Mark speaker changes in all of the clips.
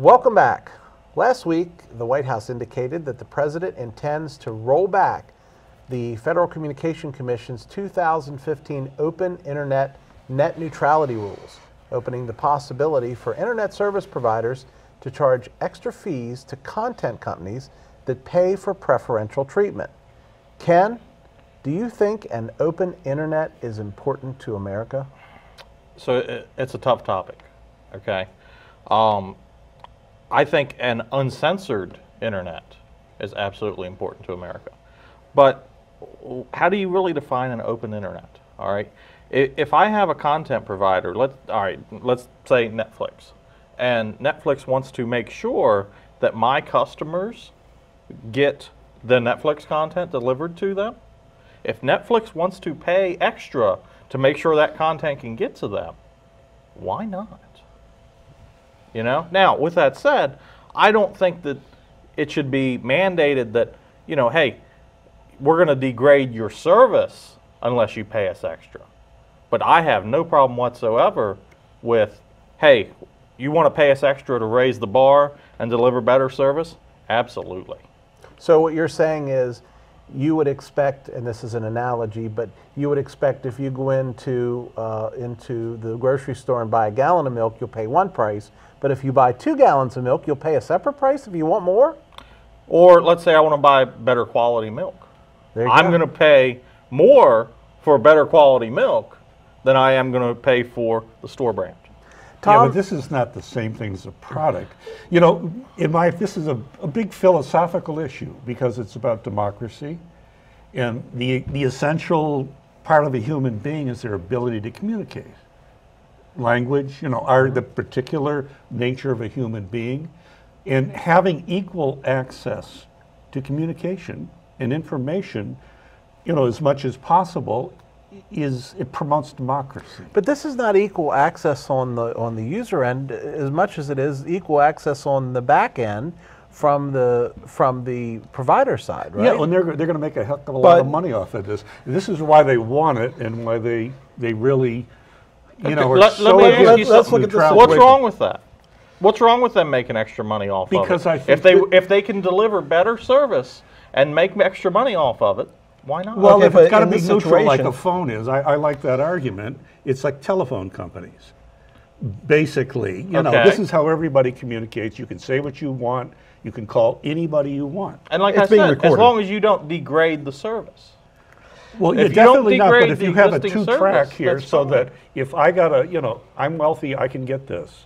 Speaker 1: Welcome back. Last week, the White House indicated that the president intends to roll back the Federal Communication Commission's 2015 Open Internet Net Neutrality rules, opening the possibility for Internet service providers to charge extra fees to content companies that pay for preferential treatment. Ken, do you think an open Internet is important to America?
Speaker 2: So it's a tough topic, okay? I think an uncensored internet is absolutely important to America. But how do you really define an open internet? All right. If I have a content provider, let's say Netflix, and Netflix wants to make sure that my customers get the Netflix content delivered to them. If Netflix wants to pay extra to make sure that content can get to them, why not? You know? Now, with that said, I don't think that it should be mandated that, you know, hey, we're going to degrade your service unless you pay us extra. But I have no problem whatsoever with, hey, you want to pay us extra to raise the bar and deliver better service? Absolutely.
Speaker 1: So what you're saying is you would expect, and this is an analogy, but you would expect if you go into the grocery store and buy a gallon of milk, you'll pay one price. But if you buy 2 gallons of milk, you'll pay a separate price if you want more?
Speaker 2: Or let's say I want to buy better quality milk. I'm going to pay more for better quality milk than I am going to pay for the store brand.
Speaker 1: Tom?
Speaker 3: Yeah, but this is not the same thing as a product. You know, this is a big philosophical issue because it's about democracy. And the essential part of a human being is their ability to communicate. Language, you know, are the particular nature of a human being. And having equal access to communication and information, you know, as much as possible, it promotes democracy.
Speaker 1: But this is not equal access on the user end as much as it is equal access on the back end from the provider side, right?
Speaker 3: Yeah, and they're going to make a heck of a lot of money off of this. This is why they want it and why they really, you know, are so against neutrality.
Speaker 2: What's wrong with that? What's wrong with them making extra money off of it?
Speaker 3: Because I think
Speaker 2: if they can deliver better service and make extra money off of it, why not?
Speaker 3: Well, if it's got to be neutral like a phone is, I like that argument. It's like telephone companies. Basically, you know, this is how everybody communicates. You can say what you want. You can call anybody you want.
Speaker 2: And like I said, as long as you don't degrade the service.
Speaker 3: Well, yeah, definitely not, but if you have a two-track here so that if I got you know, I'm wealthy, I can get this.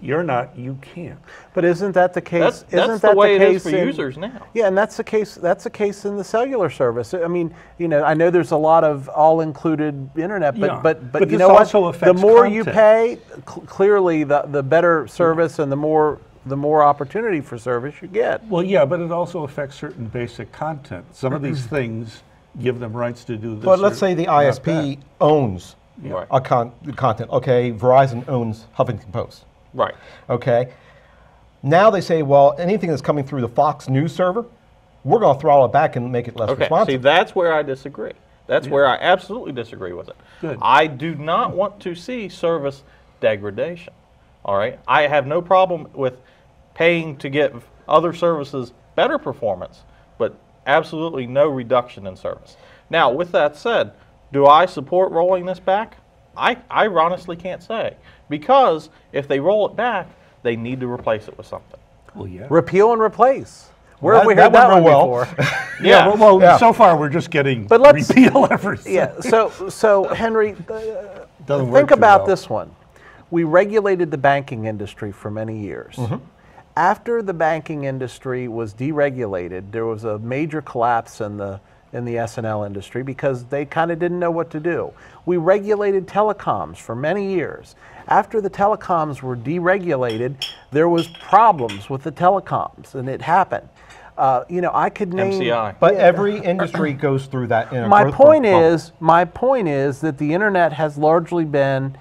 Speaker 3: You're not, you can't.
Speaker 1: But isn't that the case?
Speaker 2: That's the way it is for users now.
Speaker 1: Yeah, and that's the case. That's the case in the cellular service. I mean, you know, I know there's a lot of all-included internet, but you know what? The more you pay, clearly the better service and the more opportunity for service you get.
Speaker 3: Well, yeah, but it also affects certain basic content. Some of these things give them rights to do this.
Speaker 4: But let's say the ISP owns a content. Okay, Verizon owns Huffington Post.
Speaker 2: Right.
Speaker 4: Okay. Now they say, well, anything that's coming through the Fox News server, we're going to throttle it back and make it less responsive.
Speaker 2: See, that's where I disagree. That's where I absolutely disagree with it.
Speaker 3: Good.
Speaker 2: I do not want to see service degradation. All right. I have no problem with paying to get other services better performance, but absolutely no reduction in service. Now, with that said, do I support rolling this back? I honestly can't say. Because if they roll it back, they need to replace it with something.
Speaker 3: Well, yeah.
Speaker 1: Repeal and replace. Where have we heard that one before?
Speaker 3: Yeah. Well, so far we're just getting repeal everything.
Speaker 1: Yeah. So Henry, think about this one. We regulated the banking industry for many years. Mm-hmm. After the banking industry was deregulated, there was a major collapse in the S&L industry because they kind of didn't know what to do. We regulated telecoms for many years. After the telecoms were deregulated, there was problems with the telecoms, and it happened. You know, I could name
Speaker 2: MCI.
Speaker 4: But every industry goes through that.
Speaker 1: My point is that the internet has largely been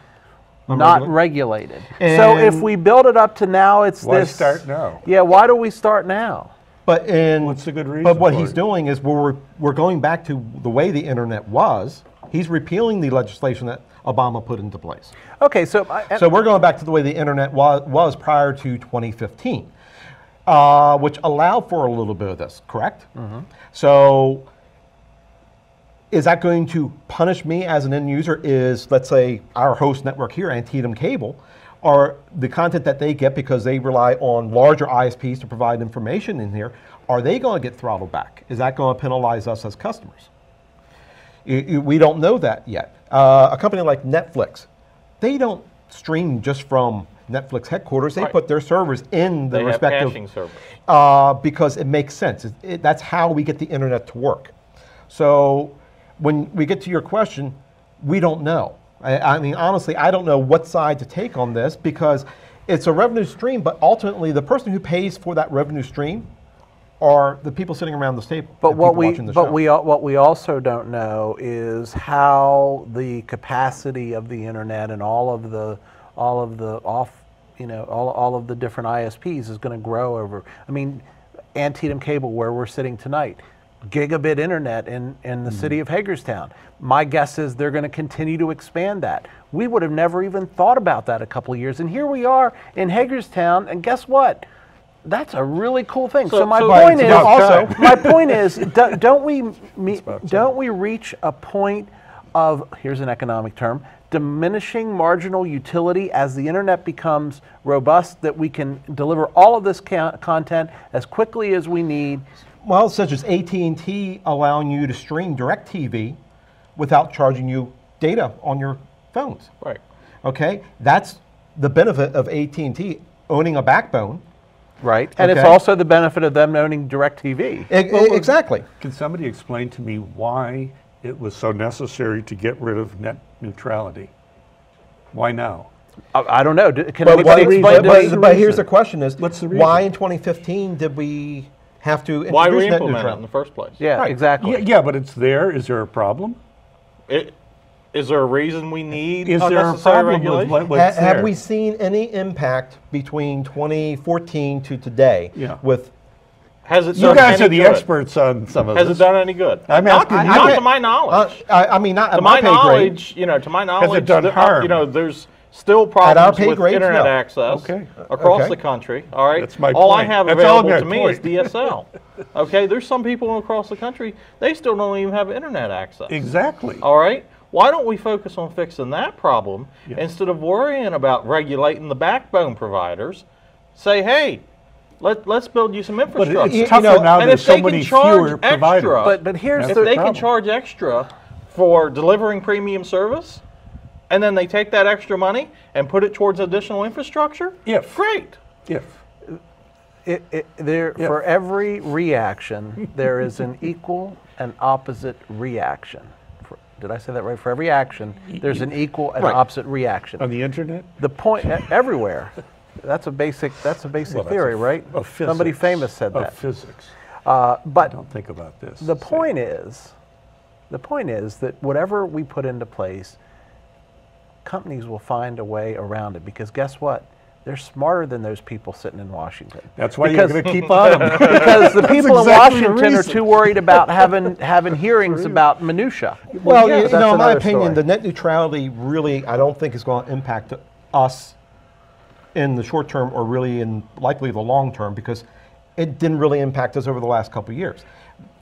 Speaker 1: not regulated. So if we build it up to now, it's
Speaker 3: why
Speaker 1: this.
Speaker 3: Why start now?
Speaker 1: Yeah, why do we start now?
Speaker 3: But what's the good reason?
Speaker 4: But what he's doing is we're going back to the way the internet was, He's repealing the legislation that Obama put into place.
Speaker 1: Okay, so
Speaker 4: we're going back to the way the internet was prior to 2015, which allowed for a little bit of this, correct? Mm-hmm. So is that going to punish me as an end user? Is, let's say, our host network here, Antietam Cable, or the content that they get because they rely on larger ISPs to provide information in here, are they going to get throttled back? Is that going to penalize us as customers? We don't know that yet. A company like Netflix, they don't stream just from Netflix headquarters. They put their servers in the respective
Speaker 2: caching servers.
Speaker 4: because it makes sense. That's how we get the internet to work. So when we get to your question, we don't know. I mean, honestly, I don't know what side to take on this because it's a revenue stream, but ultimately the person who pays for that revenue stream are the people sitting around this table.
Speaker 1: But what we also don't know is how the capacity of the internet and all of the different ISPs is going to grow over. I mean, Antietam Cable, where we're sitting tonight, gigabit internet in the city of Hagerstown. My guess is they're going to continue to expand that. We would have never even thought about that a couple of years, and here we are in Hagerstown, and guess what? That's a really cool thing. So my point is, don't we reach a point of, here's an economic term, diminishing marginal utility as the internet becomes robust, that we can deliver all of this content as quickly as we need?
Speaker 4: Well, such as AT&T allowing you to stream DirecTV without charging you data on your phones.
Speaker 2: Right.
Speaker 4: Okay, that's the benefit of AT&T owning a backbone.
Speaker 1: Right, and it's also the benefit of them owning DirecTV.
Speaker 4: Exactly.
Speaker 3: Can somebody explain to me why it was so necessary to get rid of net neutrality? Why now?
Speaker 1: I don't know. Can anybody explain to me?
Speaker 4: But here's the question:
Speaker 3: what's the reason?
Speaker 4: Why in 2015 did we have to introduce
Speaker 2: why we
Speaker 4: net
Speaker 2: implement
Speaker 4: neutrality
Speaker 2: it in the first place?
Speaker 1: Yeah, exactly.
Speaker 3: Yeah, but it's there. Is there a problem?
Speaker 2: Is there a reason we need
Speaker 3: Is there a problem with what's there?
Speaker 4: Have we seen any impact between 2014 to today?
Speaker 3: Yeah.
Speaker 4: With
Speaker 2: has it
Speaker 3: you guys are the experts on some of this.
Speaker 2: Has it done any good?
Speaker 3: I'm asking you.
Speaker 2: Not to my knowledge.
Speaker 4: I mean, not
Speaker 2: to my knowledge. You know, to my knowledge,
Speaker 3: has it done harm?
Speaker 2: You know, there's still problems with
Speaker 4: grades,
Speaker 2: internet access across the country. All right.
Speaker 3: That's my
Speaker 2: all
Speaker 3: point.
Speaker 2: I have available to me is DSL. Okay. There's some people across the country, they still don't even have internet access.
Speaker 3: Exactly.
Speaker 2: All right. Why don't we focus on fixing that problem instead of worrying about regulating the backbone providers? Say, hey, let's build you some infrastructure.
Speaker 3: But it's tougher now.
Speaker 2: And
Speaker 3: There's
Speaker 2: if
Speaker 3: so
Speaker 2: they
Speaker 3: many
Speaker 2: can charge
Speaker 3: fewer providers.
Speaker 1: But here's
Speaker 2: if they can charge extra for delivering premium service, and then they take that extra money and put it towards additional infrastructure, great.
Speaker 1: For every reaction, there is an equal and opposite reaction. Did I say that right? For every action, there's an equal and opposite reaction.
Speaker 3: On the internet?
Speaker 1: The point everywhere. That's a basic theory, right?
Speaker 3: Of physics.
Speaker 1: Somebody famous said that.
Speaker 3: Of physics.
Speaker 1: But
Speaker 3: don't think about this.
Speaker 1: The point is that whatever we put into place, companies will find a way around it, because guess what? They're smarter than those people sitting in Washington.
Speaker 3: That's why you're going to keep on them.
Speaker 1: Because the people in Washington are too worried about having hearings about minutia.
Speaker 4: Well, in my opinion, the net neutrality really, I don't think is going to impact us in the short term, or really in likely the long term, because it didn't really impact us over the last couple of years.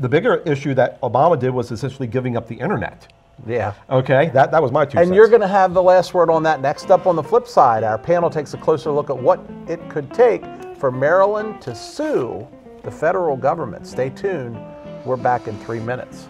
Speaker 4: The bigger issue that Obama did was essentially giving up the internet.
Speaker 1: Yeah.
Speaker 4: Okay, that was my 2 cents.
Speaker 1: And you're going to have the last word on that next up on the flip side. Our panel takes a closer look at what it could take for Maryland to sue the federal government. Stay tuned. We're back in 3 minutes.